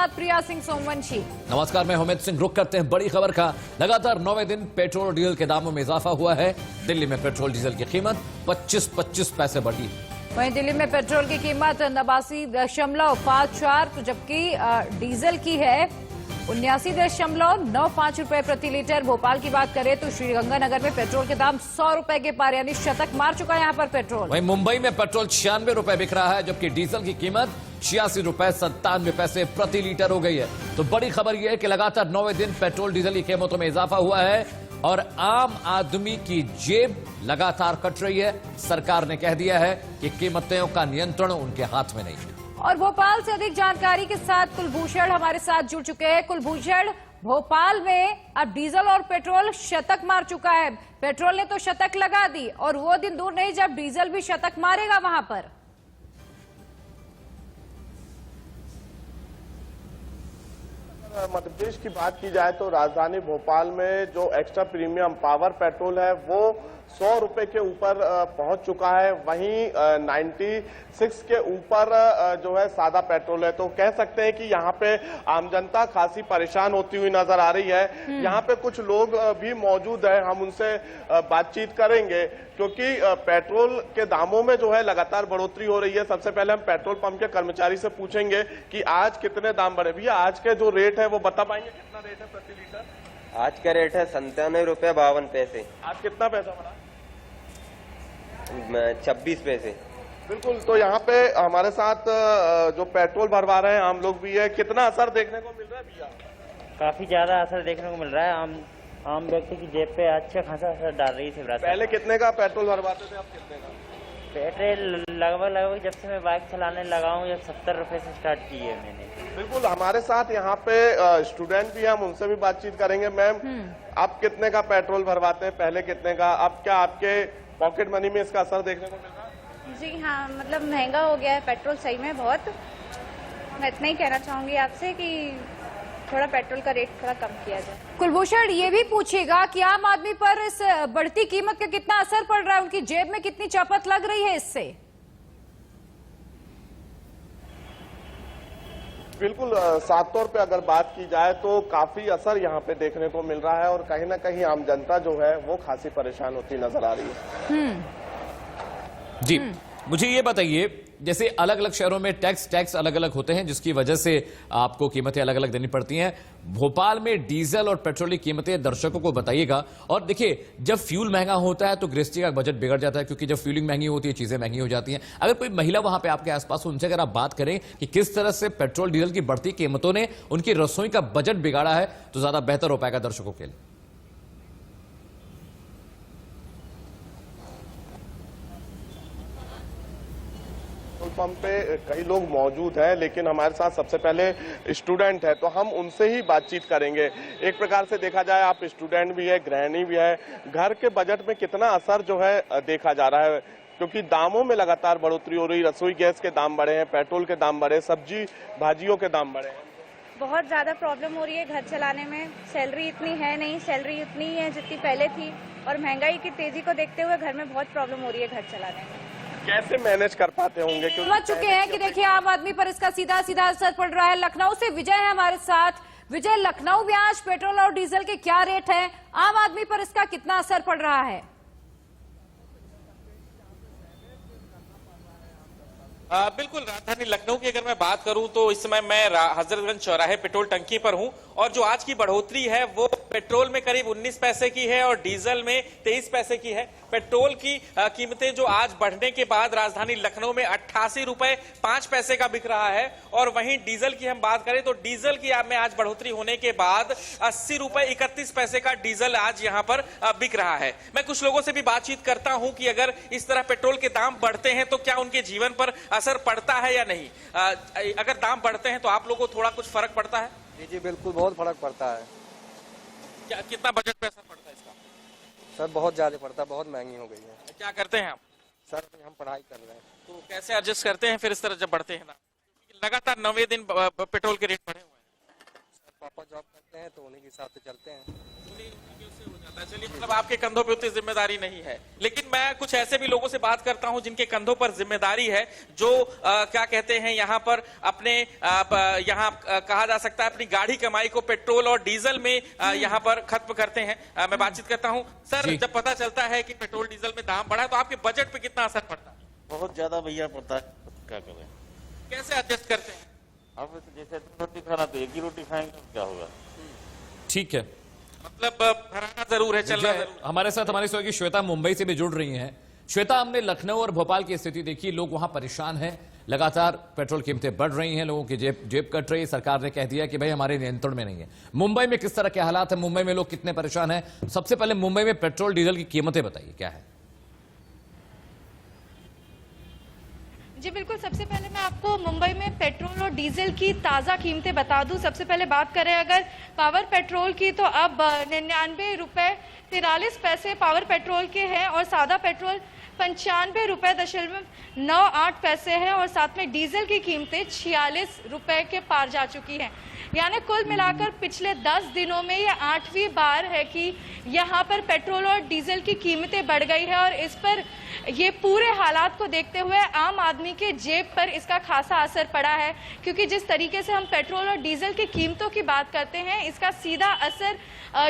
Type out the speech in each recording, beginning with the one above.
साथ प्रिया सिंह सोमवंशी। नमस्कार, मैं अमित सिंह। रुक करते हैं बड़ी खबर का। लगातार 9वें दिन पेट्रोल और डीजल के दामों में इजाफा हुआ है। दिल्ली में पेट्रोल डीजल की कीमत 25 पैसे बढ़ी। वहीं दिल्ली में पेट्रोल की कीमत 89.54, तो जबकि डीजल की है 79.95 रुपए प्रति लीटर। भोपाल की बात करें तो श्रीगंगानगर में पेट्रोल के दाम 100 रुपए के पार, यानी शतक मार चुका है यहाँ पर पेट्रोल। वहीं मुंबई में पेट्रोल 96 रुपए बिक रहा है, जबकि डीजल की कीमत 86 रुपए 97 पैसे प्रति लीटर हो गई है। तो बड़ी खबर यह है कि लगातार 9वें दिन पेट्रोल डीजल की कीमतों में इजाफा हुआ है और आम आदमी की जेब लगातार कट रही है। सरकार ने कह दिया है कि कीमतों का नियंत्रण उनके हाथ में नहीं है। और भोपाल से अधिक जानकारी के साथ कुलभूषण हमारे साथ जुड़ चुके हैं। कुलभूषण, भोपाल में अब डीजल और पेट्रोल शतक मार चुका है। पेट्रोल ने तो शतक लगा दी और वो दिन दूर नहीं जब डीजल भी शतक मारेगा वहां पर। मध्य प्रदेश की बात की जाए तो राजधानी भोपाल में जो एक्स्ट्रा प्रीमियम पावर पेट्रोल है वो 100 रुपए के ऊपर पहुंच चुका है। वहीं 96 के ऊपर जो है सादा पेट्रोल है। तो कह सकते हैं कि यहाँ पे आम जनता खासी परेशान होती हुई नजर आ रही है। यहाँ पे कुछ लोग भी मौजूद हैं, हम उनसे बातचीत करेंगे क्योंकि पेट्रोल के दामों में जो है लगातार बढ़ोतरी हो रही है। सबसे पहले हम पेट्रोल पंप के कर्मचारी से पूछेंगे कि आज कितने दाम बढ़े। भैया, आज के जो रेट है वो बता पाएंगे, कितना रेट है प्रति लीटर? आज का रेट है 97 रुपये 52 पैसे। आज कितना पैसा बढ़ा? 26 पैसे। बिल्कुल। तो यहाँ पे हमारे साथ जो पेट्रोल भरवा रहे हैं आम लोग भी है, कितना असर देखने को मिल रहा है भैया? काफी ज्यादा असर देखने को मिल रहा है। आम व्यक्ति की जेब पे अच्छा खासा असर डाल रही है। पहले कितने का पेट्रोल भरवाते थे, अब कितने का? पेट्रोल लगभग जब से मैं बाइक चलाने लगा हूँ, जब 70 रुपए से स्टार्ट की है मैंने। बिल्कुल। हमारे साथ यहाँ पे स्टूडेंट भी हैं, हम उनसे भी बातचीत करेंगे। मैम, आप कितने का पेट्रोल भरवाते हैं, पहले कितने का? अब क्या आपके पॉकेट मनी में इसका असर देखने को मिल रहा है? जी हाँ, मतलब महंगा हो गया है पेट्रोल सही में बहुत। मैं इतना ही कहना चाहूंगी आपसे कि थोड़ा पेट्रोल का रेट थोड़ा कम किया जाए। कुलभूषण ये भी पूछेगा कि आम आदमी पर इस बढ़ती कीमत का कितना असर पड़ रहा है, उनकी जेब में कितनी चपत लग रही है इससे। बिल्कुल। साफ तौर पे अगर बात की जाए तो काफी असर यहाँ पे देखने को मिल रहा है और कहीं ना कहीं आम जनता जो है वो खासी परेशान होती नजर आ रही है। जी, मुझे ये बताइए, जैसे अलग अलग शहरों में टैक्स अलग अलग होते हैं, जिसकी वजह से आपको कीमतें अलग अलग देनी पड़ती हैं। भोपाल में डीजल और पेट्रोल की कीमतें दर्शकों को बताइएगा। और देखिए, जब फ्यूल महंगा होता है तो गृहस्थी का बजट बिगड़ जाता है, क्योंकि जब फ्यूलिंग महंगी होती है चीजें महंगी हो जाती हैं। अगर कोई महिला वहां पे आपके आसपास हो, उनसे अगर आप बात करें कि किस तरह से पेट्रोल डीजल की बढ़ती कीमतों ने उनकी रसोई का बजट बिगाड़ा है, तो ज्यादा बेहतर हो पाएगा दर्शकों के लिए। पंप पे कई लोग मौजूद हैं, लेकिन हमारे साथ सबसे पहले स्टूडेंट है तो हम उनसे ही बातचीत करेंगे। एक प्रकार से देखा जाए, आप स्टूडेंट भी है, गृहिणी भी है, घर के बजट में कितना असर जो है देखा जा रहा है, क्योंकि दामों में लगातार बढ़ोतरी हो रही। रसोई गैस के दाम बढ़े हैं, पेट्रोल के दाम बढ़े, सब्जी भाजियों के दाम बढ़े हैं। बहुत ज्यादा प्रॉब्लम हो रही है घर चलाने में। सैलरी इतनी है नहीं, सैलरी उतनी ही है जितनी पहले थी, और महंगाई की तेजी को देखते हुए घर में बहुत प्रॉब्लम हो रही है घर चलाने में। कैसे मैनेज कर पाते होंगे? समझ चुके हैं कि देखिए आम आदमी पर इसका सीधा सीधा असर पड़ रहा है। लखनऊ से विजय है हमारे साथ। विजय, लखनऊ में आज पेट्रोल और डीजल के क्या रेट हैं? आम आदमी पर इसका कितना असर पड़ रहा है? बिल्कुल। राजधानी लखनऊ की अगर मैं बात करूं तो इस समय मैं हजरतगंज चौराहे पेट्रोल टंकी पर हूं, और जो आज की बढ़ोतरी है वो पेट्रोल में करीब 19 पैसे की है और डीजल में 23 पैसे की है। पेट्रोल की कीमतें जो आज बढ़ने के बाद राजधानी लखनऊ में 88 रुपए 5 पैसे का बिक रहा है, और वहीं डीजल की हम बात करें तो डीजल की में आज बढ़ोतरी होने के बाद 80 रुपए 31 पैसे का डीजल आज यहां पर बिक रहा है। मैं कुछ लोगों से भी बातचीत करता हूं कि अगर इस तरह पेट्रोल के दाम बढ़ते हैं तो क्या उनके जीवन पर असर पड़ता है या नहीं। अगर दाम बढ़ते हैं तो आप लोगों को थोड़ा कुछ फर्क पड़ता है? जी बिल्कुल, बहुत फर्क पड़ता है। क्या कितना बजट पे असर पड़ता है इसका? सर बहुत ज्यादा पड़ता है, बहुत महंगी हो गई है। क्या करते हैं आप? सर हम पढ़ाई कर रहे हैं। तो कैसे एडजस्ट करते हैं फिर इस तरह जब बढ़ते हैं ना? लगातार 9वें दिन पेट्रोल के रेट बढ़े हुए हैं। सर पापा जॉब करते हैं तो उन्हीं के हिसाब से चलते हैं। चलिए, मतलब आपके कंधों पे उतनी जिम्मेदारी नहीं है, लेकिन मैं कुछ ऐसे भी लोगों से बात करता हूं जिनके कंधों पर जिम्मेदारी है, जो क्या कहते हैं यहाँ पर अपने यहाँ कहा जा सकता है अपनी गाढ़ी कमाई को पेट्रोल और डीजल में यहाँ पर खत्म करते हैं। मैं बातचीत करता हूं। सर, जब पता चलता है कि पेट्रोल डीजल में दाम बढ़ा है तो आपके बजट पे कितना असर पड़ता है? बहुत ज्यादा भैया पड़ता है, क्या करें। कैसे एडजस्ट करते हैं? अब जैसे 2 रोटी खाना तो 1 ही रोटी खाएंगे तो क्या होगा। ठीक है, मतलब भराना जरूर है, चलना जरूर। हमारे साथ हमारी सहयोगी श्वेता मुंबई से भी जुड़ रही हैं। श्वेता, हमने लखनऊ और भोपाल की स्थिति देखी, लोग वहां परेशान हैं, लगातार पेट्रोल कीमतें बढ़ रही हैं, लोगों की जेब कट रही है। सरकार ने कह दिया कि भाई हमारे नियंत्रण में नहीं है। मुंबई में किस तरह के हालात है? मुंबई में लोग कितने परेशान हैं? सबसे पहले मुंबई में पेट्रोल डीजल की कीमतें बताइए, क्या है? जी बिल्कुल, सबसे पहले मैं आपको मुंबई में पेट्रोल और डीजल की ताज़ा कीमतें बता दूं। सबसे पहले बात करें अगर पावर पेट्रोल की, तो अब 99 रुपये 43 पैसे पावर पेट्रोल के हैं और सादा पेट्रोल 95 रुपये 98 पैसे है और साथ में डीजल की कीमतें 46 रुपये के पार जा चुकी हैं। यानी कुल मिलाकर पिछले 10 दिनों में ये 8वीं बार है कि यहाँ पर पेट्रोल और डीजल की कीमतें बढ़ गई है और इस पर ये पूरे हालात को देखते हुए आम आदमी के जेब पर इसका खासा असर पड़ा है, क्योंकि जिस तरीके से हम पेट्रोल और डीजल की कीमतों की बात करते हैं, इसका सीधा असर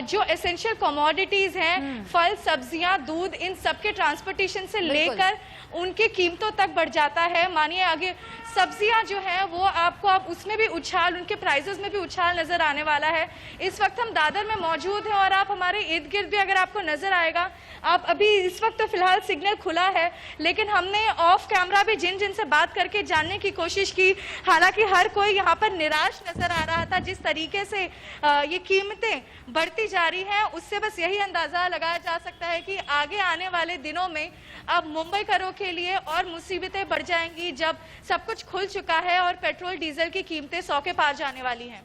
जो एसेंशियल कमोडिटीज हैं, फल, सब्जियां, दूध, इन सब के ट्रांसपोर्टेशन से लेकर उनकी कीमतों तक बढ़ जाता है। मानिए आगे सब्जियां जो है वो आपको अब उसमें भी उछाल, उनके प्राइसेस में भी उछाल नजर आने वाला है। इस वक्त हम दादर में मौजूद हैं और आप हमारे इर्द गिर्द भी अगर आपको नजर आएगा, आप अभी इस वक्त तो फिलहाल सिग्नल खुला है, लेकिन हमने ऑफ कैमरा भी जिन से बात करके जानने की कोशिश की, हालांकि हर कोई यहाँ पर निराश नजर आ रहा था। जिस तरीके से ये कीमतें बढ़ती जा रही हैं, उससे बस यही अंदाजा लगाया जा सकता है कि आगे आने वाले दिनों में अब मुंबई करों के लिए और मुसीबतें बढ़ जाएंगी, जब सब कुछ खुल चुका है और पेट्रोल डीजल की कीमतें 100 के पार जाने वाली हैं।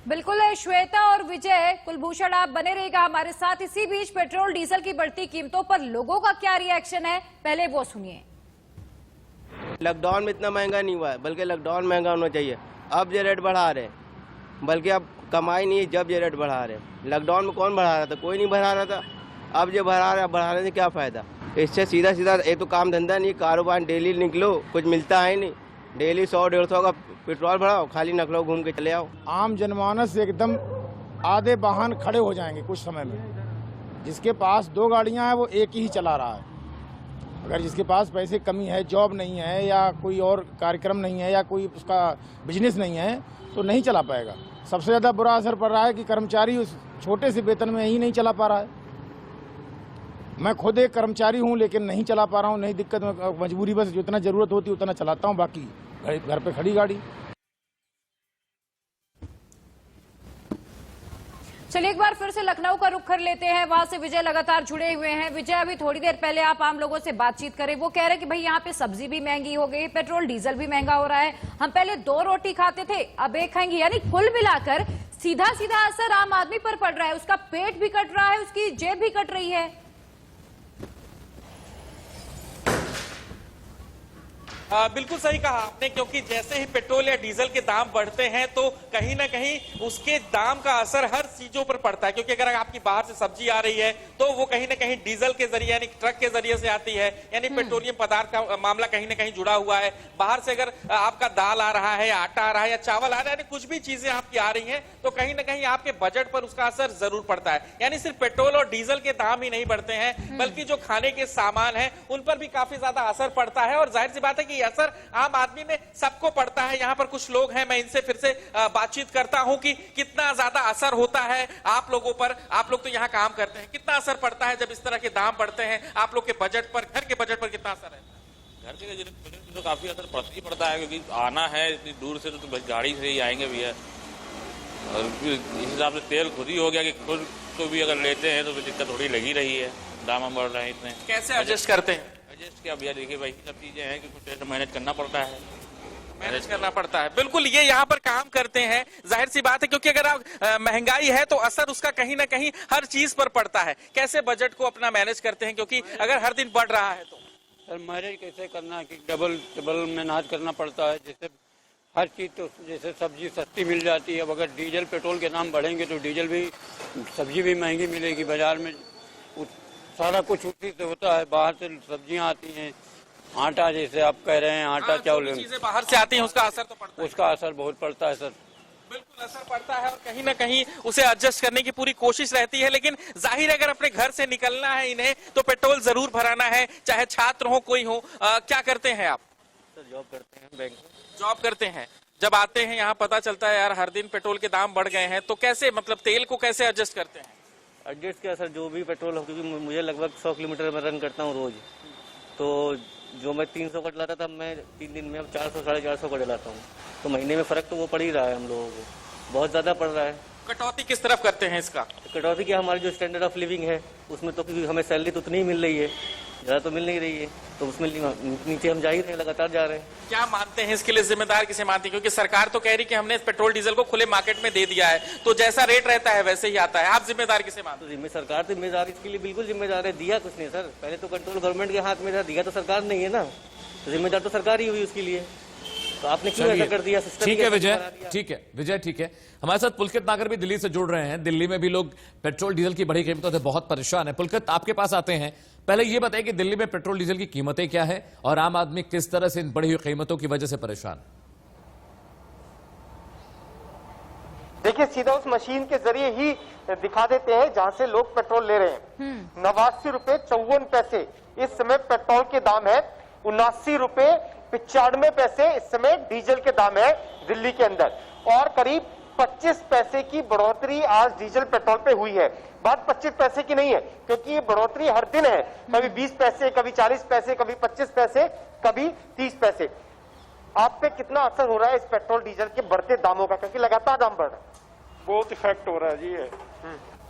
बिल्कुल श्वेता और विजय, कुलभूषण आप बने रहिएगा हमारे साथ। इसी बीच पेट्रोल डीजल की बढ़ती कीमतों पर लोगों का क्या रिएक्शन है, पहले वो सुनिए। लॉकडाउन में इतना महंगा नहीं हुआ है, बल्कि लॉकडाउन महंगा होना चाहिए। अब ये रेट बढ़ा रहे हैं, बल्कि अब कमाई नहीं है जब ये रेट बढ़ा रहे हैं। लॉकडाउन में कौन बढ़ा रहा था? कोई नहीं बढ़ा रहा था। अब जो बढ़ा रहा है, बढ़ाने से क्या फायदा? इससे सीधा एक तो काम धंधा नहीं, कारोबार, डेली निकलो कुछ मिलता है नहीं। डेली 100-150 का पेट्रोल भराओ, खाली नकलो घूम के चले आओ। आम जनमानस एकदम आधे वाहन खड़े हो जाएंगे कुछ समय में। जिसके पास 2 गाड़ियां हैं वो एक ही चला रहा है। अगर जिसके पास पैसे कमी है, जॉब नहीं है या कोई और कार्यक्रम नहीं है या कोई उसका बिजनेस नहीं है, तो नहीं चला पाएगा। सबसे ज़्यादा बुरा असर पड़ रहा है कि कर्मचारी उस छोटे से वेतन में ही नहीं चला पा रहा है। मैं खुद एक कर्मचारी हूं, लेकिन नहीं चला पा रहा हूं, नहीं दिक्कत, मजबूरी, बस जितना जरूरत होती है उतना चलाता हूं, बाकी घर पे खड़ी गाड़ी। चलिए एक बार फिर से लखनऊ का रुख कर लेते हैं, वहां से विजय लगातार जुड़े हुए हैं। विजय, अभी थोड़ी देर पहले आप आम लोगों से बातचीत करें, वो कह रहे कि भाई यहाँ पे सब्जी भी महंगी हो गई, पेट्रोल डीजल भी महंगा हो रहा है। हम पहले 2 रोटी खाते थे, अब 1 खाएंगे। यानी कुल मिलाकर सीधा सीधा असर आम आदमी पर पड़ रहा है। उसका पेट भी कट रहा है, उसकी जेब भी कट रही है। बिल्कुल सही कहा आपने, क्योंकि जैसे ही पेट्रोल या डीजल के दाम बढ़ते हैं तो कहीं ना कहीं उसके दाम का असर हर चीजों पर पड़ता है। क्योंकि अगर आपकी बाहर से सब्जी आ रही है तो वो कहीं ना कहीं डीजल के जरिए यानी ट्रक के जरिए से आती है, यानी पेट्रोलियम पदार्थ का मामला कहीं ना कहीं जुड़ा हुआ है। बाहर से अगर आपका दाल आ रहा है या आटा आ रहा है या चावल आ रहा है, यानी कुछ भी चीजें आपकी आ रही हैं तो कहीं ना कहीं आपके बजट पर उसका असर जरूर पड़ता है। यानी सिर्फ पेट्रोल और डीजल के दाम ही नहीं बढ़ते हैं, बल्कि जो खाने के सामान है उन पर भी काफी ज्यादा असर पड़ता है। और जाहिर सी बात है कि असर आम आदमी में सबको पड़ता है। यहाँ पर कुछ लोग हैं, मैं इनसे फिर से बातचीत करता हूं कि कितना ज्यादा असर होता है आप लोगों पर। आप लोग तो यहाँ काम करते हैं, कितना असर पड़ता है जब इस तरह के दाम बढ़ते हैं आप लोग के बजट पर, घर के बजट पर कितना असर है? घर के बजट तो काफी असर पड़ता ही पड़ता है, क्योंकि आना है इतनी दूर से तो गाड़ी से ही आएंगे भैया। और इस हिसाब से तेल खुद ही हो गया कि खुद को भी अगर लेते हैं तो दिक्कत थोड़ी लगी रही है। दाम बढ़ रहे हैं इतने, कैसे एडजस्ट करते हैं? एडजस्ट क्या भैया, देखिए भाई सब चीजें हैं कि कुछ मैनेज करना पड़ता है। मैनेज करना पड़ता है, बिल्कुल। ये यहाँ पर काम करते हैं, जाहिर सी बात है, क्योंकि अगर आप महंगाई है तो असर उसका कहीं ना कहीं हर चीज पर पड़ता है। कैसे बजट को अपना मैनेज करते हैं, क्योंकि अगर हर दिन बढ़ रहा है तो? सर मैनेज कैसे करना है कि डबल मेहनत करना पड़ता है। जैसे हर चीज़ तो जैसे सब्जी सस्ती मिल जाती है। अब अगर डीजल पेट्रोल के दाम बढ़ेंगे तो डीजल भी, सब्जी भी महंगी मिलेगी बाजार में। सारा कुछ उसी से होता है, बाहर से सब्जियां आती हैं, आटा जैसे आप कह रहे हैं, आटा चावल चीजें बाहर से आती हैं, उसका असर तो पड़ता है। उसका असर बहुत पड़ता है सर। बिल्कुल असर पड़ता है और कहीं ना कहीं उसे एडजस्ट करने की पूरी कोशिश रहती है, लेकिन जाहिर है अगर अपने घर से निकलना है इन्हें तो पेट्रोल जरूर भराना है, चाहे छात्र हो कोई हो। क्या करते हैं आप? सर जॉब करते हैं बैंक में। जॉब करते हैं। जब आते हैं यहाँ पता चलता है यार हर दिन पेट्रोल के दाम बढ़ गए हैं, तो कैसे मतलब तेल को कैसे एडजस्ट करते हैं? एडजस्ट क्या सर, जो भी पेट्रोल हो, क्योंकि मुझे लगभग 100 किलोमीटर में रन करता हूँ रोज, तो जो मैं 300 का डलाता था मैं 3 दिन में अब 400 साढ़े 400 का डलाता हूँ। तो महीने में फर्क तो वो पड़ ही रहा है, हम लोगों को बहुत ज्यादा पड़ रहा है। कटौती किस तरफ करते हैं इसका? कटौती क्या, हमारी जो स्टैंडर्ड ऑफ लिविंग है उसमें तो, क्योंकि हमें सैलरी तो उतनी ही मिल रही है, ज़्यादा तो मिल नहीं रही है, तो उसमें नीचे हम जा ही रहे हैं, लगातार जा रहे हैं। क्या मानते हैं इसके लिए जिम्मेदार किसे मानते हैं? क्योंकि सरकार तो कह रही कि हमने पेट्रोल डीजल को खुले मार्केट में दे दिया है, तो जैसा रेट रहता है वैसे ही आता है। आप जिम्मेदार किसे मानते हैं? सरकार तो जिम्मेदार, इसके लिए बिल्कुल जिम्मेदार है। दिया कुछ नहीं सर, पहले तो कंट्रोल गवर्नमेंट के हाथ में था, दिया तो सरकार नहीं है ना, तो जिम्मेदार तो सरकार ही हुई उसके लिए। तो आपने क्यों ऐसा कर दिया? सिस्टम ठीक है विजय, ठीक है विजय, ठीक है। हमारे साथ पुलकित नागर भी दिल्ली से जुड़ रहे हैं। दिल्ली में भी लोग पेट्रोल डीजल की बढ़ी कीमतों से बहुत परेशान है। पुलकित, आपके पास आते हैं, पहले ये बताइए कि दिल्ली में पेट्रोल डीजल की कीमतें क्या है और आम आदमी किस तरह से इन बढ़ी हुई कीमतों की वजह से परेशान? देखिए, सीधा उस मशीन के जरिए ही दिखा देते हैं जहां से लोग पेट्रोल ले रहे हैं। 89 रुपए 54 पैसे इस समय पेट्रोल के दाम है, 79 रुपए 95 पैसे इस समय डीजल के दाम है दिल्ली के अंदर, और करीब 25 पैसे की बढ़ोतरी आज डीजल पेट्रोल पे हुई है। बात 25 पैसे की नहीं है, क्योंकि ये बढ़ोतरी हर दिन है, कभी 20 पैसे, कभी 40 पैसे, कभी 25 पैसे, कभी 30 पैसे। आप पे कितना असर हो रहा है इस पेट्रोल डीजल के बढ़ते दामों का, क्योंकि लगातार दाम बढ़ रहा है? बहुत इफेक्ट हो रहा है जी। ये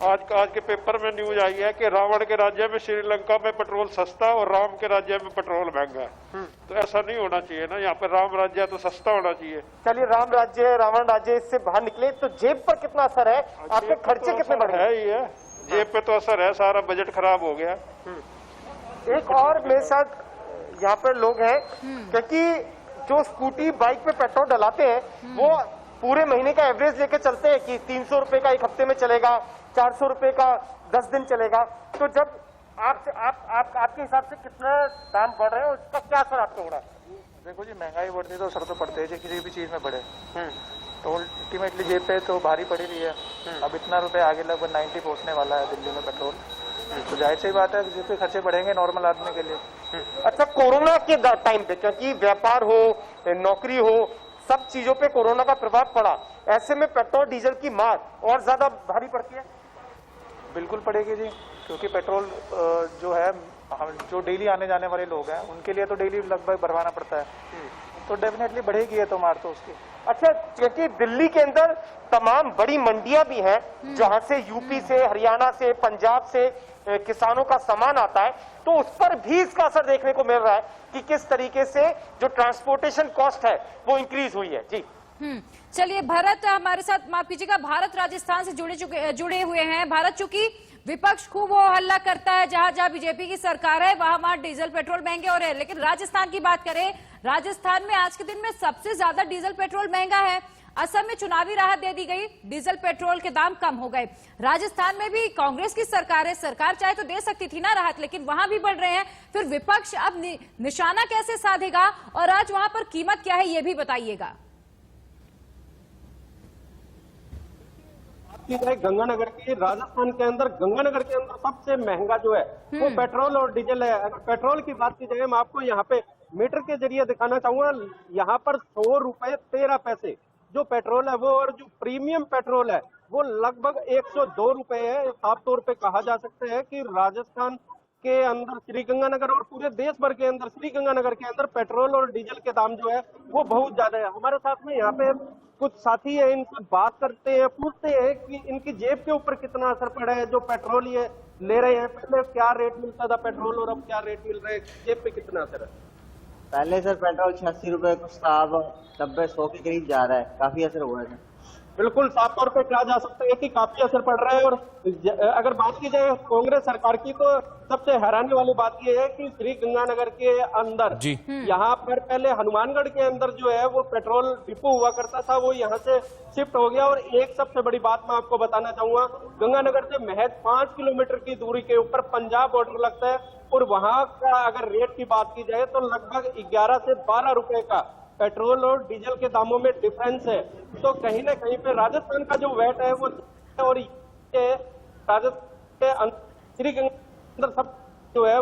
आज के पेपर में न्यूज आई है कि रावण के राज्य में श्रीलंका में पेट्रोल सस्ता और राम के राज्य में पेट्रोल महंगा है। तो ऐसा नहीं होना चाहिए ना, यहाँ पे राम राज्य है तो सस्ता होना चाहिए। चलिए, राम राज्य है, रावण राज्य, इससे बाहर निकले तो जेब पर कितना असर है? आपके खर्चे कितने बढ़े? है ही है, जेब पे तो असर है, सारा बजट खराब हो गया। एक और मेरे साथ यहाँ पर लोग हैं, क्योंकि जो स्कूटी बाइक पे पेट्रोल डलाते हैं वो पूरे महीने का एवरेज लेके चलते हैं कि 300 रुपए का एक हफ्ते में चलेगा, 400 रुपए का 10 दिन चलेगा। तो जब आपके हिसाब से कितना दाम बढ़ रहे हैं, उसका क्या असर आपको हो रहा है? देखो जी, महंगाई बढ़ती तो असर तो पड़ते है किसी भी चीज में बढ़े, तो अल्टीमेटली जेब पे तो भारी पड़ी रही है। अब इतना रुपए आगे लगभग 90 पहुंचने वाला है दिल्ली में पेट्रोल, तो जाहिर सी बात है जेब पे खर्चे बढ़ेंगे नॉर्मल आदमी के लिए। अच्छा, कोरोना के टाइम पे, क्योंकि व्यापार हो, नौकरी हो, सब चीजों पे कोरोना का प्रभाव पड़ा, ऐसे में पेट्रोल डीजल की मार और ज्यादा भारी पड़ती है? बिल्कुल पड़ेगी जी, क्योंकि पेट्रोल जो है, जो डेली आने जाने वाले लोग हैं उनके लिए तो डेली लगभग भरवाना पड़ता है, तो डेफिनेटली बढ़ेगी है तो मार तो उसकी। अच्छा, क्योंकि दिल्ली के अंदर तमाम बड़ी मंडियां भी हैं जहां से यूपी से, हरियाणा से, पंजाब से किसानों का सामान आता है, तो उस पर भी इसका असर देखने को मिल रहा है कि किस तरीके से जो ट्रांसपोर्टेशन कॉस्ट है वो इंक्रीज हुई है। जी चलिए, भारत हमारे साथ, माफ कीजिएगा, भारत राजस्थान से जुड़े हुए हैं। भारत, चूंकि विपक्ष खूब वो हल्ला करता है, जहां जहां बीजेपी की सरकार है वहां डीजल पेट्रोल महंगे हो रहे हैं, लेकिन राजस्थान की बात करें, राजस्थान में आज के दिन में सबसे ज्यादा डीजल पेट्रोल महंगा है। असम में चुनावी राहत दे दी गई, डीजल पेट्रोल के दाम कम हो गए। राजस्थान में भी कांग्रेस की सरकार है, सरकार चाहे तो दे सकती थी ना राहत, लेकिन वहां भी बढ़ रहे हैं। फिर विपक्ष अब निशाना कैसे साधेगा और आज वहां पर कीमत क्या है ये भी बताइएगा। गंगानगर की, राजस्थान के अंदर, गंगानगर के अंदर सबसे महंगा जो है वो पेट्रोल और डीजल है। अगर पेट्रोल की बात की जाए, मैं आपको यहाँ पे मीटर के जरिए दिखाना चाहूंगा। यहाँ पर 100 रुपए 13 पैसे जो पेट्रोल है वो, और जो प्रीमियम पेट्रोल है वो लगभग 102 रुपए है। साफ तौर पे कहा जा सकता है कि राजस्थान के अंदर, श्रीगंगानगर और पूरे देश भर के अंदर, श्रीगंगानगर के अंदर पेट्रोल और डीजल के दाम जो है वो बहुत ज्यादा है। हमारे साथ में यहाँ पे कुछ साथी है, इनसे बात करते हैं, पूछते हैं कि इनकी जेब के ऊपर कितना असर पड़ा है जो पेट्रोल ये ले रहे हैं। पहले क्या रेट मिलता था पेट्रोल और अब क्या रेट मिल रहा है, जेब पे कितना असर है? पहले सर पेट्रोल 86 रुपए कुछ था, अब 90-100 के करीब जा रहा है, काफी असर हुआ है। बिल्कुल साफ तौर पे कहा जा सकता है कि काफी असर पड़ रहा है। और अगर बात की जाए कांग्रेस सरकार की, तो सबसे हैरानी वाली बात यह है कि श्री गंगानगर के अंदर यहाँ पर पहले हनुमानगढ़ के अंदर जो है वो पेट्रोल डिपो हुआ करता था, वो यहाँ से शिफ्ट हो गया। और एक सबसे बड़ी बात मैं आपको बताना चाहूंगा, गंगानगर से महज 5 किलोमीटर की दूरी के ऊपर पंजाब बॉर्डर लगता है, और वहां का अगर रेट की बात की जाए तो लगभग 11 से 12 रुपए का पेट्रोल और डीजल के दामों में डिफरेंस है। तो कहीं ना कहीं पे राजस्थान का जो वैट है वो, और ये राजस्थान के श्री गंगानगर सब जो है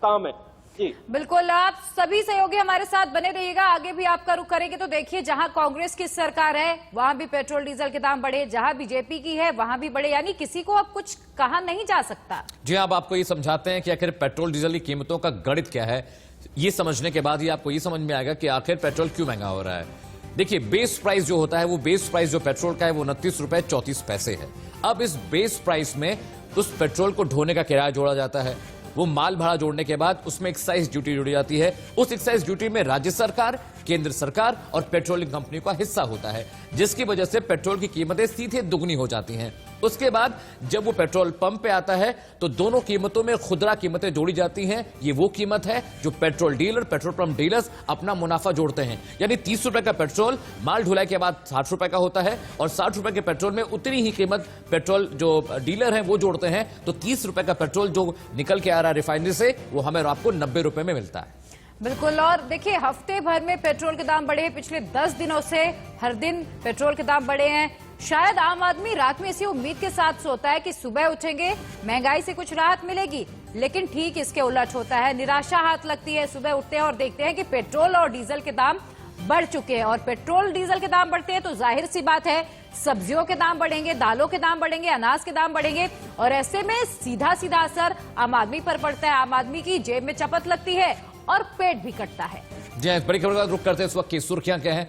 दाम है। जी बिल्कुल, आप सभी सहयोगी हमारे साथ बने रहिएगा, आगे भी आपका रुख करेंगे। तो देखिए, जहां कांग्रेस की सरकार है वहां भी पेट्रोल डीजल के दाम बढ़े, जहां बीजेपी की है वहां भी बढ़े, यानी किसी को अब कुछ कहा नहीं जा सकता। जी, अब आपको ये समझाते हैं कि आखिर पेट्रोल डीजल की कीमतों का गणित क्या है। ये समझने के बाद ही आपको ये समझ में आएगा कि आखिर पेट्रोल क्यों महंगा हो रहा है। देखिए, बेस प्राइस जो होता है, वो बेस प्राइस जो पेट्रोल का है वो 29 रुपए 34 पैसे है। अब इस बेस प्राइस में उस पेट्रोल को ढोने का किराया जोड़ा जाता है, वो माल भाड़ा जोड़ने के बाद उसमें एक्साइज ड्यूटी जोड़ी जाती है। उस एक्साइज ड्यूटी में राज्य सरकार, केंद्र सरकार और पेट्रोलियम कंपनी का हिस्सा होता है, जिसकी वजह से पेट्रोल की कीमतें सीधे दुगनी हो जाती हैं। उसके बाद जब वो पेट्रोल पंप पे आता है तो दोनों कीमतों में खुदरा कीमतें जोड़ी जाती हैं। ये वो कीमत है जो petrol dealer, petrol pump dealers अपना मुनाफा जोड़ते हैं। यानी 30 रुपए का पेट्रोल माल ढुलाई के बाद 60 रुपए का होता है, और 60 रुपए के पेट्रोल में उतनी ही कीमत पेट्रोल जो डीलर हैं वो जोड़ते हैं। तो 30 रुपए का पेट्रोल जो निकल के आ रहा है रिफाइनरी से, वो हमें आपको 90 रुपए में मिलता है। बिल्कुल, और देखिए, हफ्ते भर में पेट्रोल के दाम बढ़े हैं। पिछले 10 दिनों से हर दिन पेट्रोल के दाम बढ़े हैं। शायद आम आदमी रात में इसी उम्मीद के साथ सोता है कि सुबह उठेंगे, महंगाई से कुछ राहत मिलेगी, लेकिन ठीक इसके उलट होता है। निराशा हाथ लगती है, सुबह उठते हैं और देखते हैं कि पेट्रोल और डीजल के दाम बढ़ चुके हैं। और पेट्रोल डीजल के दाम बढ़ते हैं तो जाहिर सी बात है सब्जियों के दाम बढ़ेंगे, दालों के दाम बढ़ेंगे, अनाज के दाम बढ़ेंगे, और ऐसे में सीधा सीधा असर आम आदमी पर पड़ता है। आम आदमी की जेब में चपत लगती है और पेट भी कटता है। जी, बड़ी खबर का रुख करते हैं इस वक्त की सुर्खियां क्या हैं।